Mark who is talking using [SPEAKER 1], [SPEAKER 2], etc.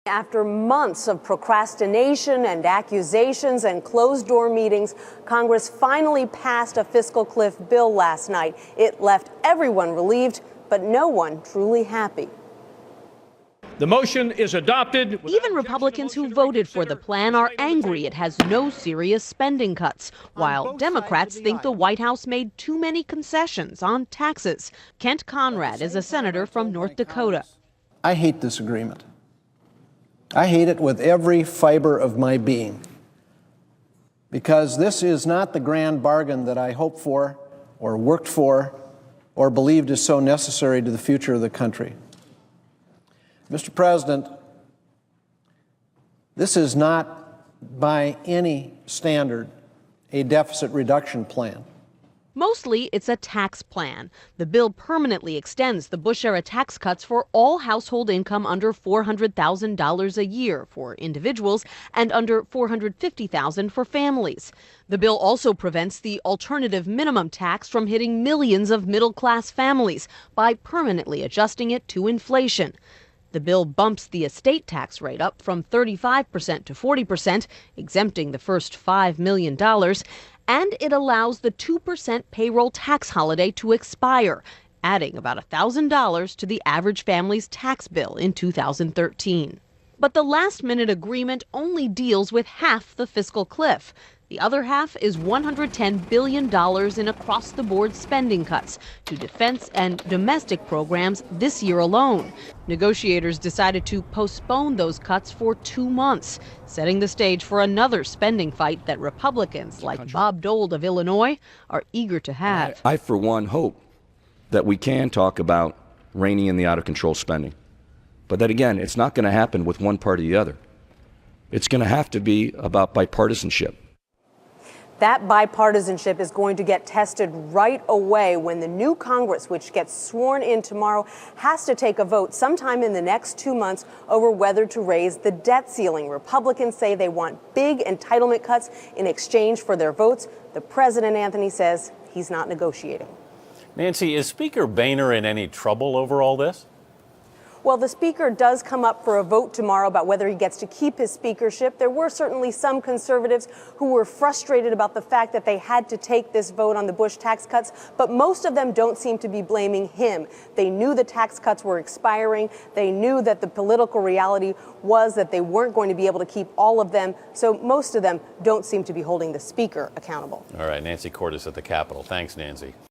[SPEAKER 1] After months of procrastination and accusations and closed-door meetings, Congress finally passed a fiscal cliff bill last night. It left everyone relieved, but no one truly happy.
[SPEAKER 2] The motion is adopted.
[SPEAKER 3] Even Republicans who voted for the plan are angry it has no serious spending cuts, while Democrats think the White House made too many concessions on taxes. Kent Conrad is a senator from North Dakota.
[SPEAKER 4] I hate this agreement. I hate it with every fiber of my being, because this is not the grand bargain that I hoped for or worked for or believed is so necessary to the future of the country. Mr. President, this is not by any standard a deficit reduction plan.
[SPEAKER 3] Mostly, it's a tax plan. The bill permanently extends the Bush-era tax cuts for all household income under $400,000 a year for individuals and under $450,000 for families. The bill also prevents the alternative minimum tax from hitting millions of middle-class families by permanently adjusting it to inflation. The bill bumps the estate tax rate up from 35% to 40%, exempting the first $5 million. And it allows the 2% payroll tax holiday to expire, adding about $1,000 to the average family's tax bill in 2013. But the last-minute agreement only deals with half the fiscal cliff. The other half is $110 billion in across-the-board spending cuts to defense and domestic programs this year alone. Negotiators decided to postpone those cuts for 2 months, setting the stage for another spending fight that Republicans like Bob Dole of Illinois are eager to have.
[SPEAKER 5] I, for one, hope that we can talk about reining in the out-of-control spending. But that, again, it's not going to happen with one party or the other. It's going to have to be about bipartisanship.
[SPEAKER 1] That bipartisanship is going to get tested right away when the new Congress, which gets sworn in tomorrow, has to take a vote sometime in the next 2 months over whether to raise the debt ceiling. Republicans say they want big entitlement cuts in exchange for their votes. The president, Anthony, says he's not negotiating.
[SPEAKER 6] Nancy, is Speaker Boehner in any trouble over all this?
[SPEAKER 1] Well, the speaker does come up for a vote tomorrow about whether he gets to keep his speakership. There were certainly some conservatives who were frustrated about the fact that they had to take this vote on the Bush tax cuts, but most of them don't seem to be blaming him. They knew the tax cuts were expiring. They knew that the political reality was that they weren't going to be able to keep all of them, so most of them don't seem to be holding the speaker accountable.
[SPEAKER 6] All right, Nancy Cordes at the Capitol. Thanks, Nancy.